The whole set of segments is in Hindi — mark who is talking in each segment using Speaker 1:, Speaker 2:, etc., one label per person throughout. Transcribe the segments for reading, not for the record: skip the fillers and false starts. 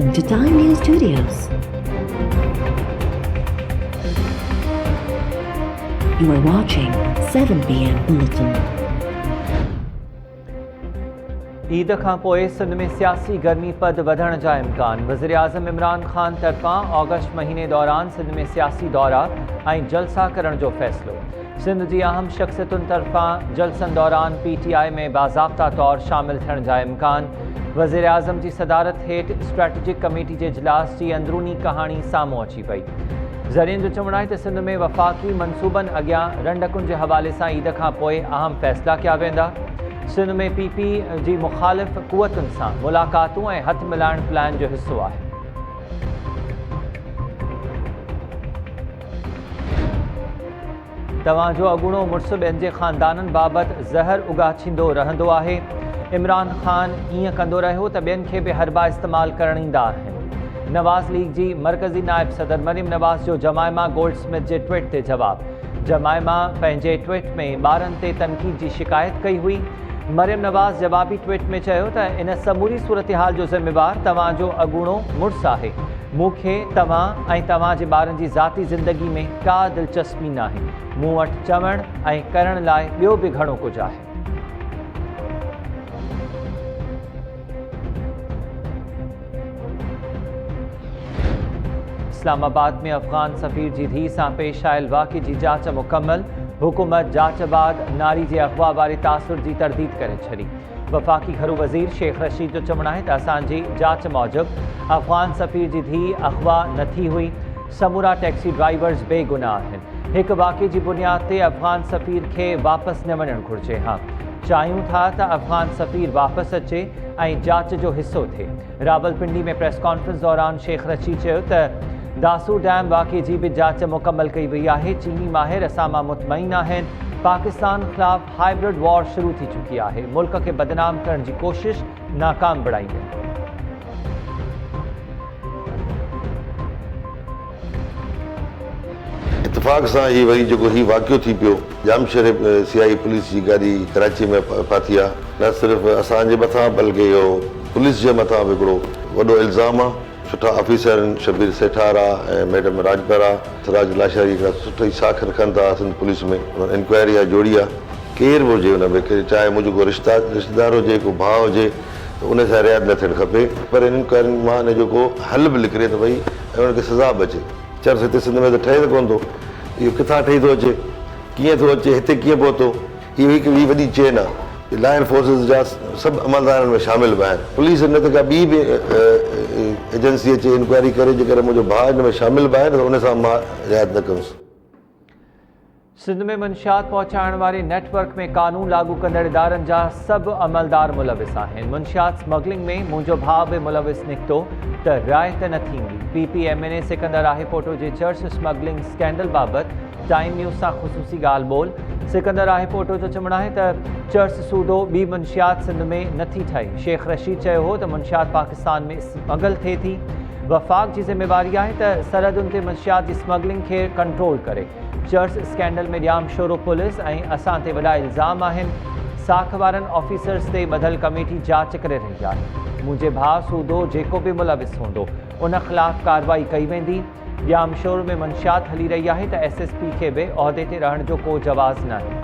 Speaker 1: Welcome to Time News Studios. You are watching 7 PM Bulletin.
Speaker 2: Eid खां पोइ सिंध में सियासी गर्मी पद वधण जा इम्कान। वज़ीर आज़म इमरान ख़ान तरफ़ां ऑगस्ट महीने दौरान सिंध में सियासी दौरा ऐं जलसा करण जो फ़ैसिलो। सिंध जी अहम शख़्सियतुनि तरफ़ां जलसनि दौरान PTI में बाज़ाब्ता तौरु शामिल थियण जा इम्कान। वज़ीर आज़म जी सदारत हेठि स्ट्रेटेजिक कमेटी जे इजलास जी अंदरूनी कहाणी साम्हूं अची पई। ज़रियनि जो चवणु आहे त सिंध में वफ़ाक़ी मनसूबनि अॻियां रंडकुनि जे हवाले सां ईद खां पोइ अहम फ़ैसिला कया वेंदा। सिंध में PP जी मुख़ालिफ़ क़ुवतुनि सां मुलाक़ातूं ऐं हथ मिलाइण प्लान जो हिसो आहे। तव्हांजो अॻूणो मुड़ुसु ॿियनि जे ख़ानदाननि बाबति ज़हर उगाछींदो रहंदो आहे। इमरान ख़ान ईअं कंदो रहियो त ॿियनि खे बि हरबा इस्तेमालु करण ईंदा आहिनि। नवाज़ लीग जी मरकज़ी नायब सदर मरियम नवाज़ जो जमायमा गोल्डस्मिथ जे ट्वीट ते जवाबु। जमायमा पंहिंजे ट्वीट में ॿारनि ते तनक़ीद जी शिकायत कई हुई। मरियम नवाज़ जवाबी ट्वीट में चयो त इन समूरी सूरतहाल जो ज़िम्मेवार तव्हांजो अॻूणो मुड़ुसु आहे। मूंखे तव्हां ऐं तव्हांजे ॿारनि जी ज़ाती ज़िंदगी में का दिलचस्पी नाहे। मूं वटि चवण ऐं करण लाइ ॿियो बि घणो कुझु आहे। इस्लामाबाद में अफ़गान सफ़ीर जी धीउ सां पेश आयल वाक़े जी जांच मुकमल। हुकूमत जांच बाद नारी जे अग़वा वारे तासुर जी तरदीद करे छॾी। वफ़ाक़ी घरू वज़ीर शेख रशीद जो चवणु आहे त असांजी जांच मूजिबि अफ़गान सफ़ीर जी धीउ अग़वा न थी हुई। समूरा टैक्सी ड्राइवर्स बेगुनाह आहिनि। हिकु वाक़े जी बुनियाद ते अफ़गान सफ़ीर खे वापसि न वञणु घुरिजे। हा, चाहियूं था त अफ़गान सफ़ीर वापसि अचे ऐं जांच जो हिसो थिए। रावलपिंडी में प्रेस कॉन्फ्रेंस दौरान शेख रशीद चयो त दासू डैम वाक़े जी बि जांच मुकमल कई वई आहे। चीनी माहिर असां मां मुतमईन आहिनि। पाकिस्तान ख़िलाफ़ हाइब्रिड वॉर शुरू थी चुकी आहे। मुल्क खे बदनाम करण जी कोशिश नाकाम बणाईंदे।
Speaker 3: इतफ़ाक़ सां ही वरी जेको ही वाक़ियो थी पियो जामशेर CI पुलिस जी गाॾी कराची में फाथी आहे। न सिर्फ़ु असांजे मथां बल्कि इहो पुलिस जे मथां बि हिकिड़ो वॾो इल्ज़ाम आहे। सुठा ऑफिसर शबीर सेठार आहे ऐं मैडम राजपर आहे। सिराज लाशारी हिकिड़ा सुठी साख रखनि था सिंध पुलिस में। इंक्वायरी आहे जोड़ी आहे। केरु बि हुजे हुन में, चाहे मुंहिंजो को रिश्तेदार हुजे, को भाउ हुजे, त उन सां रिआयत न थियणु खपे। पर इन इंक्वायरी मां हिन जो को हल बि निकिरे त भई ऐं उनखे सज़ा बि अचे। चर्च हिते सिंध में त ठहे त कोन थो। इहो किथां ठही थो अचे, कीअं थो अचे, हिते कीअं पहुतो। इहो हिकु ॿी वॾी चेन आहे। लॉ एनफोर्सिस जा सभु अमलदार में शामिल बि आहिनि। पुलिस न त का ॿी बि एजेंसी अचे इंक्वायरी करे, जेकर मुंहिंजो भाउ हिन में शामिल बि आहे त उन सां मां रिआयत न कंदुसि।
Speaker 2: सिंध में मंशियात पहुचाइण वारे नेटवर्क में कानून लागू कंदड़ इदारनि जा सभु अमलदार मुलविस आहिनि। मंशियात स्मगलिंग में मुंहिंजो भाउ बि मुलविस निकितो त रिआयत न थींदी। PPMNA सिकंदर आहेपोटो जे चर्च स्मगलिंग स्कैंडल बाबति टाइम न्यूज़ सां ख़ुसूसी ॻाल्हि ॿोल। सिकंदर आहेपोटो जो चवणु आहे त चर्च सूदो ॿी मंशियात सिंध में नथी ठहे। शेख रशीद चयो हो त मंशियात पाकिस्तान में स्मगल थिए थी। वफ़ाक़ जी ज़िम्मेवारी आहे त सरहदुनि ते मंशियात जी स्मगलिंग खे कंट्रोल करे। चर्च स्कैंडल में ॼाम शोरो पुलिस ऐं असां ते वॾा इल्ज़ाम आहिनि। साख वारनि ऑफिसर्स ते ॿधल कमेटी जांच करे रही आहे। मुंहिंजे भाउ सूदो जेको बि मुलविस हूंदो उन ख़िलाफ़ कार्रवाई कई वेंदी। ॼाम शोर में मंशियात हली रही आहे त SSP खे बि उहिदे ते रहण जो को जवाज़ न आहे।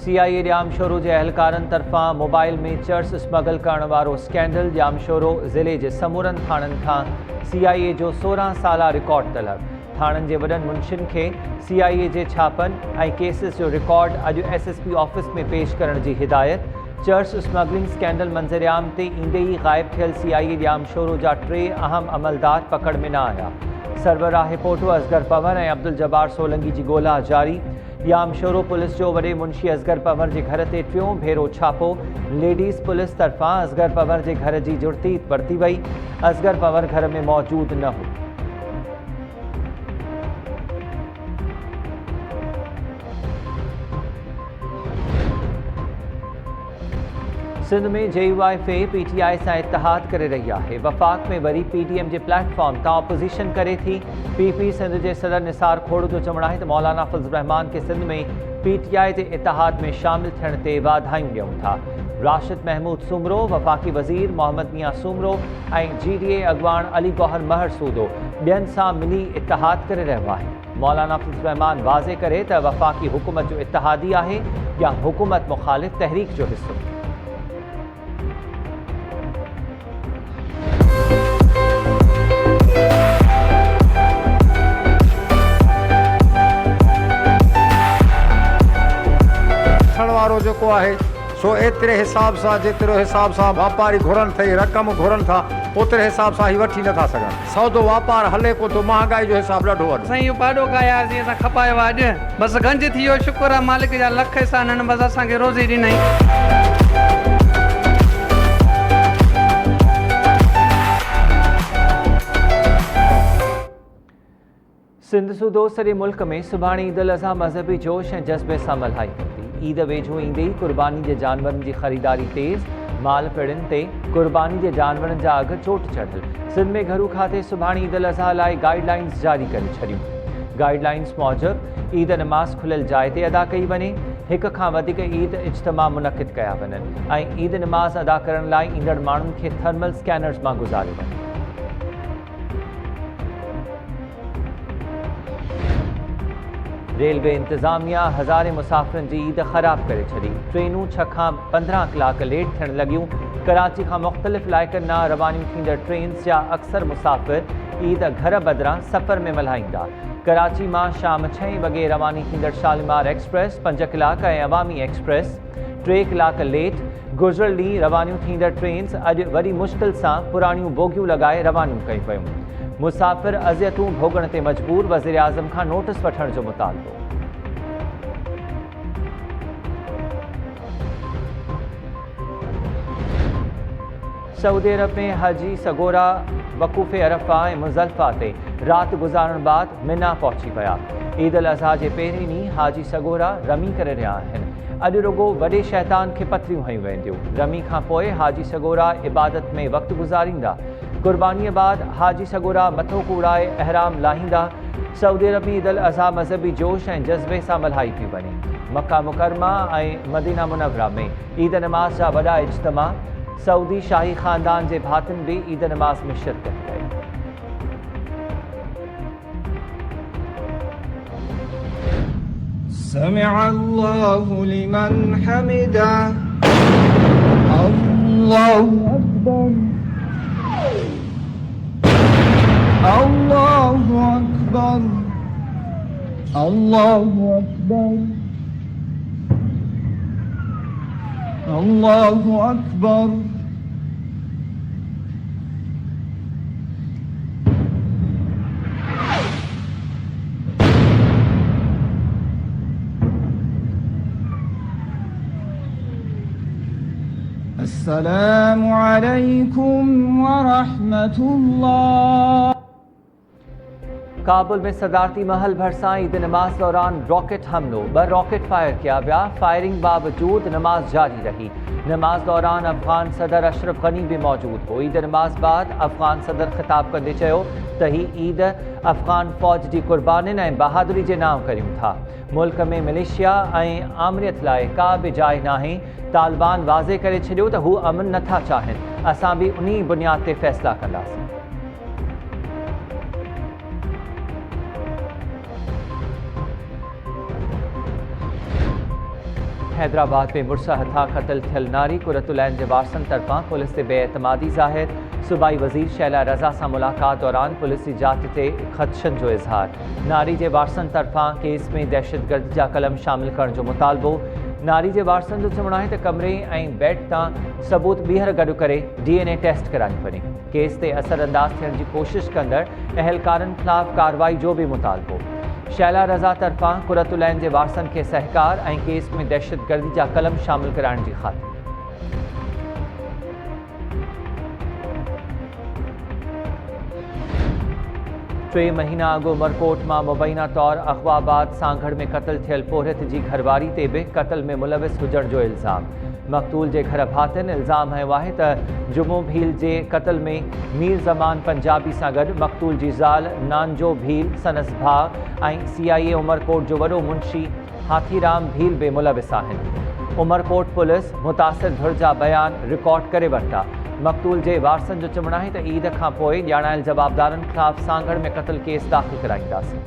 Speaker 2: CIA ॼामशोरो जे अहलकारनि तरफ़ां मोबाइल में चर्च स्मगल करण वारो स्कैंडल। ॼामशोरो ज़िले जे समूरनि थाणनि खां CIA जो 16 साला रिकॉर्ड तलब। थाणनि जे वॾनि मुंशियुनि खे CIA जे छापनि ऐं केसिस जो रिकॉर्ड अॼु SSP ऑफिस में पेश करण जी हिदायत। चर्च स्मगलिंग स्कैंडल मंज़रिआम ते ईंदे ई ग़ाइब थियल CIA ॼामशोरो जा 3 अहम अमलदार पकड़ में न आया। सरवर आहेपोटो असगर पवर ऐं अब्दुल जब्बार सोलंगी जी ॻोल्हा जारी। ॼामशोरो पुलिस जो वॾे मुंशी असगर पवर जे घर ते 3 भेरो छापो। लेडीज़ पुलिस तरफ़ां असगर पवर जे घर जी जुर्तीत वरिती वई। असगर पवर घर में मौजूद न हो। सिंध में JUIF PTI सां इतिहाद करे रही आहे। वफ़ाक़ में वरी PDM जे प्लेटफॉर्म तां ऑपोज़िशन करे थी। PP सिंध जे सदर निसार खोड़ जो चवणु आहे त मौलाना फज़ल रहमान खे सिंध में PTI जे इतिहाद में शामिल थियण ते वाधायूं ॾियूं था। राशिद महमूद सुमरो, वफ़ाक़ी वज़ीर मोहम्मद मियां सुमरो ऐं GDA अॻवान अली गौहर महर सूदो ॿियनि सां मिली इतिहाद करे रहियो आहे। मौलाना फज़ल रहमान वाज़े करे त वफ़ाक़ी हुकूमत जो इतिहादी आहे या हुकूमत मुख़ालिफ़ तहरीक जो हिस्सो।
Speaker 4: वारो जेको आहे सो एतिरे हिसाब सां जेतिरो हिसाब सां वापारी घुरनि थई रक़म घुरनि था ओतिरे हिसाब सां ही वठी नथा सघनि। सौदो वापार हले को थो, महांगाई जो हिसाब ॾाढो वॾो।
Speaker 5: साईं इहो पाॾो खायासीं, असां खपायो आहे अॼु बसि गंज थी वियो। शुक्र आहे मालिक जा लख एहसान बसि असांखे रोज़ी ॾिनई।
Speaker 2: सिंध सूदो सॼे मुल्क में सुभाणे ईद उल अज़हा मज़हबी जोश ऐं जज़्बे सां मल्हाई वेंदी। ईद वेझो ईंदे ई कुर्बानी जे जानवरनि जी ख़रीदारी तेज़, माल पिड़ियुनि ते कुर्बानी जे जानवरनि जा अघ चोट चढ़ियल। सिंध में घरू खाते सुभाणे ईद उल अज़हा लाइ गाइडलाइंस जारी करे छॾियूं। गाइडलाइंस मूजिबि ईद नमाज़ खुलियल जाइ ते अदा कई वञे, हिक खां वधीक ईद इज्तिमा मुनक़िद कया वञनि ऐं ईद नमाज़ अदा करण लाइ ईंदड़ माण्हुनि खे थर्मल स्कैनर्स मां गुज़ारियो वञे। रेलवे इंतज़ामिया हज़ारे मुसाफ़िरनि जी ईद ख़राब करे छॾी। ट्रेनूं 6 खां 15 कलाक लेट थियण लॻियूं। कराची खां मुख़्तलिफ़ इलाइक़नि मां रवानियूं थींदड़ ट्रेन्स जा अक्सर मुसाफ़िर ईद घर बदिरां सफ़र में मल्हाईंदा। कराची मां शाम 6 वॻे रवानी थींदड़ शालीमार एक्सप्रेस 5 कलाक ऐं अवामी एक्सप्रेस 3 कलाक लेट। गुज़िरियल ॾींहुं रवानियूं थींदड़ ट्रेन्स अॼु वरी मुश्किल सां पुराणियूं बोगियूं लॻाए रवानियूं कयूं पयूं। मुसाफ़िर अज़ियतूं भोगण ते मजबूर, वज़ीर आज़म खां नोटिस वठण जो मुतालबो। सऊदी अरब में हाजी सगोरा वक़ूफ़े अरफ़ा ऐं मुज़ल्फ़ा ते राति गुज़ारण बाद मिना पहुची विया। ईद उल अज़हा जे पहिरें ॾींहुं हाजी सगोरा रमी करे रहिया आहिनि। अॼु रुगो वॾे शैतान खे पथरियूं हयूं वेंदियूं। रमी खां पोइ हाजी सगोरा इबादत में वक़्तु गुज़ारींदा। कुर्बानीअ बाद हाजी सगोरा मथो कूड़ाए अहराम लाहींदा। सऊदी अरब में ईद उल अज़हा मज़हबी जोश ऐं जज़्बे सां मल्हाई थी वञे। मक्का मुकरमा ऐं मदीना मुनव्वरा में ईद नमाज़ जा वॾा इज्तिमा। सऊदी शाही ख़ानदान जे भातिनि बि ईद नमाज़ में शिरकत कई।
Speaker 6: समिअ अल्लाहु लिमन हमिदा। अल्लाहु अकबर। अल्लाहु अकबर। अल्लाहु अकबर। अल्लाहु अकबर। अस्सलामु अलैकुम व रहमतुल्लाह।
Speaker 2: काबुल में सदारती महल भरसां ईद नमाज दौरान रॉकेट हमलो, 2 रॉकेट फायर किया विया। फायरिंग बावजूद नमाज जारी रही। नमाज दौरान अफ़गान सदर अशरफ गनी भी मौजूद हो। ईद नमाज बाद अफ़गान सदर ख़िताब कंदे चयो त ही ईद अफ़गान फ़ौज जी कुर्बानीनि ऐं बहादुरी जे नाम करियूं था। मुल्क में मिलिशिया ऐं आमरियत लाइ का बि जाइ नाहे। तालिबान वाज़े करे छॾियो त हू अमन नथा चाहिनि। असां बि उन्ही बुनियाद ते फ़ैसिला कंदासीं। हैदराबाद में मुड़स हथां क़त्ल थियल नारी कुरतुलैन जे वारसनि तरफ़ां पुलिस ते बेएतमादी ज़ाहिर। सूबाई वज़ीर शैला रज़ा सां मुलाक़ात दौरान पुलिस जी जांच ते ख़दशनि जो इज़हार। नारी जे वारसनि तरफ़ां केस में दहशतगर्दी जा कलम शामिल करण जो मुतालबो। नारी जे वारसनि जो चवणु आहे त कमरे ऐं बेड तां सबूत ॿीहर गॾु करे DNA टेस्ट कराई वञे। केस ते असरअंदाज थियण जी कोशिश कंदड़ अहलकारनि ख़िलाफ़ कार्रवाई जो बि मुतालबो। शैला रज़ा तरफ़ां कुरतुलैन जे वारसनि खे सहकार ऐं केस में दहशतगर्दी जा कलम शामिल कराइण जी ख़ातिर। 3 महीना अॻु मरकोट मां मुबैना तौर अख़वाबाद सांगड़ में क़त्ल थियल पोरियत जी घरवारी ते बि क़त्ल में मुलविस हुजण जो इल्ज़ाम। मक़तूल जे घर भातियुनि इल्ज़ाम हयो आहे त जुमो भील जे क़त्ल में मीर ज़मान पंजाबी सां गॾु मक़तूल जी ज़ाल नानजो भील सनस भाउ ऐं CIA उमरकोट जो वॾो मुंशी हाथीराम भील बि मुलविस आहिनि। उमरकोट पुलिस मुतासिर धुर जा बयान रिकॉर्ड करे वरिता। मक़तूल जे वारसनि जो चवणु आहे त ईद खां पोइ ॼाणायल जवाबदारनि ख़िलाफ़ सांगड़ में क़त्ल केस दाख़िल कराईंदासीं।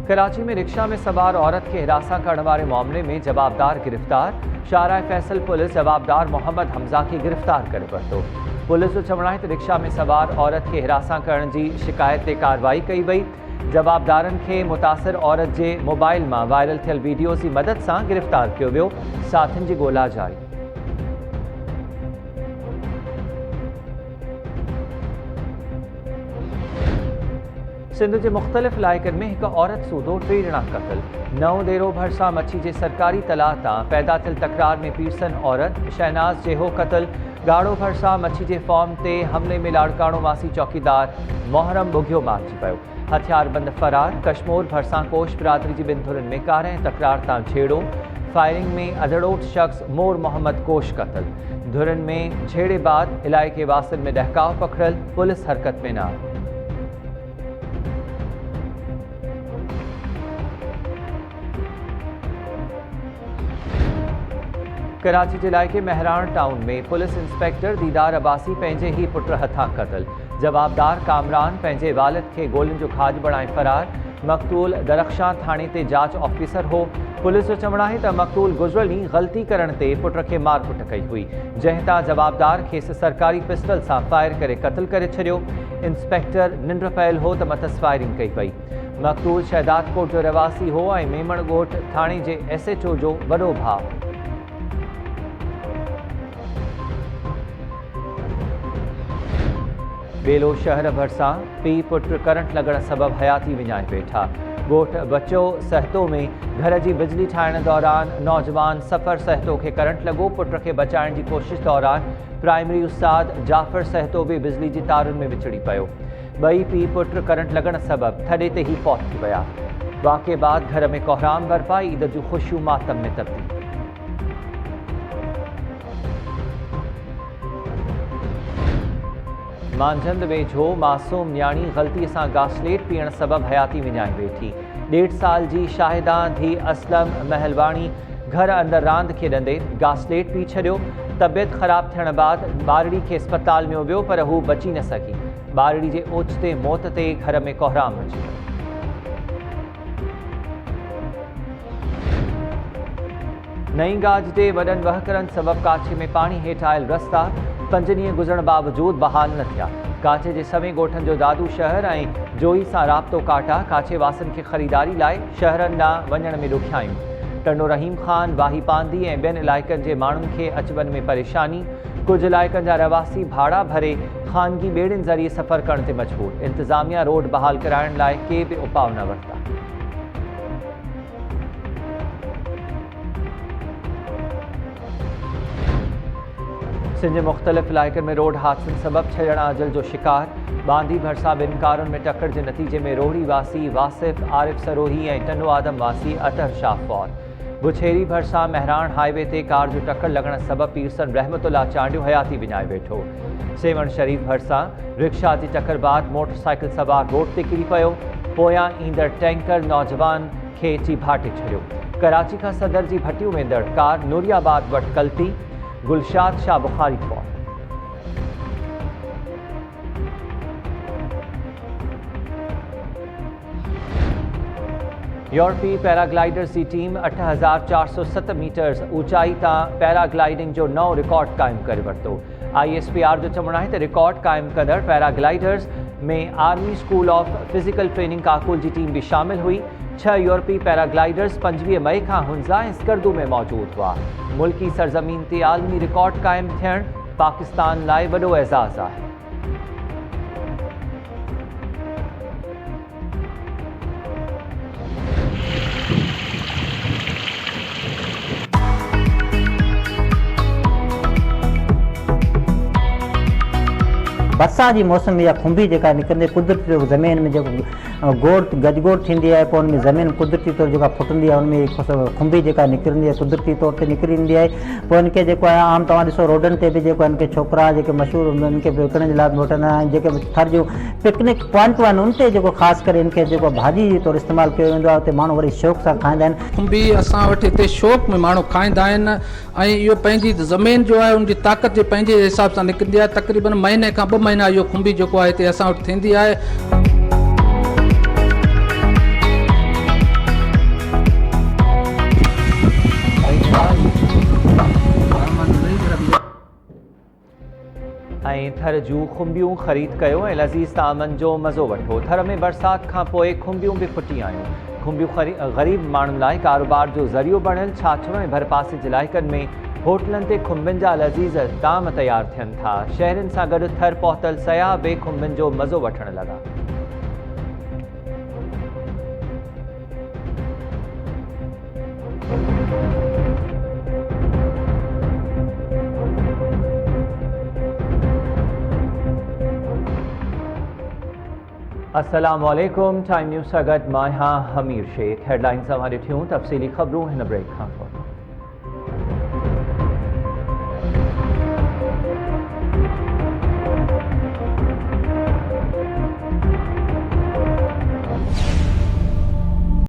Speaker 2: कराची में रिक्शा में सवार औरत के हिरासा करने वाले मामले में जवाबदार गिरफ्तार। शाहराह फैसल पुलिस जवाबदार मोहम्मद हमजा की गिरफ्तार करे वरितो। पुलिस जो चवणु आहे त रिक्शा में सवार औरत के हिरासा करण जी शिकायत ते कार्रवाई कई वई। जवाबदारनि खे मुतासिर औरत जे मोबाइल मां वायरल थियल वीडियोज़ जी मदद सां गिरफ्तार कियो वियो। साथियुनि जी ॻोल्हा जारी। सिंध के मुख़्तलिफ़ इलाइक़नि में एक औरत सूदो 3 ॼणा क़त्ल। नओं देरो भरिसां मच्छी के सरकारी तलाह तां पैदा थियल तकरार में पीरसन औरत शहनाज जेहो क़त्ल। गाड़ो भरिसां मच्छी के फॉर्म ते हमले में लाड़काणो वासी चौकीदार मोहरम बुघियो मारिजी पियो। हथियारबंद फरार। कश्मोर भरिसां कोश बिरादरी जी 2 धुरनि में कार ऐं तकरार तां छेड़ो। फायरिंग में अदड़ोट शख्स मोर मोहम्मद कोश क़त्ल। धुरनि में छेड़े बाद इलाइक़े वासिन में डहकाव पकड़ल। पुलिस हरकत में न आई। कराची के इलाइक़े महराण टाउन में पुलिस इंस्पेक्टर दीदार अब्बासी पंहिंजे ही पुट हथां क़त्ल। जवाबदार कामरान पंहिंजे वालिद के गोलियुनि जो खाज बणाए फरार। मक़तूल दरख्शां थाणे ते जांच ऑफिसर हो। पुलिस जो चवणु आहे त मक़तूल गुज़िरियल ॾींहुं ग़लती करण ते पुट खे मारकुट कई हुई, जंहिं तां जवाबदार खेसि सरकारी पिस्टल सां फायर करे क़त्ल करे छॾियो। इंस्पेक्टर निंड पयल हो त मथस फायरिंग कई वई। मक़तूल शहदादकोट जो रवासी हो ऐं मेमण ॻोठ थाणे जे SHO जो वॾो भाउ। बेलो शहर भरिसां पीउ पुट करंट लॻण सबबि हयाती विञाए वेठा। ॻोठ बचो सहतो में घर जी बिजली ठाहिण दौरान नौजवान सफ़र सहतो खे करंट लॻो। पुट खे बचाइण जी कोशिश दौरान प्राइमरी उस्ताद जाफ़र सहतो बि बिजली जी तारुनि में विछड़ी पियो। ॿई पीउ पुट करंट लॻण सबबि थॾे ते ई फौत थी विया। वाक़े बाद घर में कोहराम बरपा। ईद जूं ख़ुशियूं मातम में तब्दील। मांझंद वेझो मासूम न्याणी ग़लती सां गासलेट पीअण सबबि हयाती विञाए वेठी। 1.5 साल जी शाहिदा धी असलम महलवाणी घर अंदरि रांदि खेॾंदे गासलेट पी छॾियो। तबियत ख़राब थियण बाद ॿारड़ी खे अस्पताल में वियो पर हू बची न सघी। ॿारड़ी जे ओचिते मौत ते घर में कोहराम मची वियो। नई गाज ते वॾनि वहकरनि सबबि काछे में पाणी हेठि आयल रस्ता 5 ॾींहं गुज़रण बावजूद बहाल न थिया। काछे जे सवें ॻोठनि जो दादू शहर ऐं जोई सां राब्तो काटा। काछे वासिन खे ख़रीदारी लाइ शहरनि ॾांहुं वञण में ॾुखियायूं। टंडो रहीम ख़ान वाही पांदी ऐं ॿियनि इलाइक़नि जे माण्हुनि खे अच वञ में परेशानी। कुझु इलाइक़नि जा रवासी भाड़ा भरे ख़ानगी ॿेड़ियुनि ज़रिए सफ़र करण ते मजबूर। इंतिज़ामिया रोड बहाल कराइण लाइ के बि उपाउ न वरिता। सिंध जे मुख़्तलिफ़ इलाइक़नि में रोड हादसनि सबबि 6 ॼणा अजल जो शिकार। बांदी भरिसां 2 कारुनि में टक्कर जे नतीजे में रोहड़ी वासी वासिफ़ आरिफ सरोही ऐं टनो आदम वासी अतहर शाह फौत। बुछेरी भरिसां महराण हाईवे ते कार जो टक्कर लॻण सबबि पीरसन रहमतुल्लाह चांडियो हयाती विञाए वेठो। सेवण शरीफ़ भरिसां रिक्शा जी टक्कर बाद मोटरसाइकिल सवार रोड ते किरी पियो। पोयां ईंदड़ टैंकर नौजवान खे चीभाटे छॾियो। कराची खां सदर जी भटियूं वेंदड़ कार नूरियाबाद वटि कल्टी। गुलशाद शाह बुखारी फौत। यूरोपी पैराग्लाइडर्स की टीम 8407 मीटर्स ऊंचाई तां पैराग्लाइडिंग जो नओं रिकॉर्ड क़ाइमु करे वरितो। ISPR जो चवणु आहे त रिकॉर्ड क़ाइमु कंदड़ पैराग्लाइडर्स में army school of physical training Kakul जी टीम भी शामिल हुई। 6 यूरोपी पैराग्लाइडर्स 25 मई खां हुंज़ा ऐं स्कर्दू में मौजूद हुआ। मुल्की सरज़मीन ते आलमी रिकॉर्ड क़ाइमु थियणु पाकिस्तान लाइ वॾो एज़ाज़ आहे।
Speaker 7: बरसात जी मौसम या खुंबी जेका निकिरंदी कुदरती ज़मीन में जेको गोड़ गजगोड़ थींदी आहे, पोइ उन में ज़मीन कुदरती तौर जेका फुटंदी आहे, उनमें खुंबी जेका निकिरंदी आहे कुदरती तौर ते निकिरी ईंदी आहे। पोइ इनखे जेको आहे आम तव्हां ॾिसो रोडनि ते बि जेको इनखे छोकिरा जेके मशहूरु इनखे विकिणण जे लाइ वठंदा आहिनि, जेके थर जूं पिकनिक पॉइंटूं आहिनि उन ते जेको ख़ासि करे इनखे जेको भाॼी जे तौरु इस्तेमालु कयो वेंदो आहे, उते माण्हू वरी शौक़ सां खाईंदा आहिनि।
Speaker 8: खुंबी असां वटि हिते शौक़ में माण्हू खाईंदा आहिनि ऐं इहो पंहिंजी ज़मीन जो आहे उनजी ताक़त जे पंहिंजे हिसाब सां निकिरंदी आहे। तक़रीबन महीने खां 2 महीना इहो खुंबी जेको आहे हिते असां वटि थींदी आहे।
Speaker 2: ऐं थर जूं खुंबियूं ख़रीद कयो ऐं लज़ीज़ तामनि जो मज़ो वठो। थर में बरसाति खां पोइ खुंबियूं बि फुटी आयूं। खुंबियूं ग़रीब माण्हुनि लाइ कारोबार जो ज़रियो बणियल छाछड़ ऐं भरपासे जे इलाइक़नि में होटलनि ते खुंबियुनि जा लज़ीज़ ताम तयारु थियनि था। शहरनि सां गॾु थर पहुतल सयाह बि खुंबियुनि जो मज़ो वठणु लॻा। अस्सलाम वालेकुम। टाइम न्यूज़ सां गॾु मां आहियां हमीर शेख। हेडलाइन्स तव्हां ॾिठियूं, तफ़सीली ख़बरूं हिन ब्रेक खां पोइ।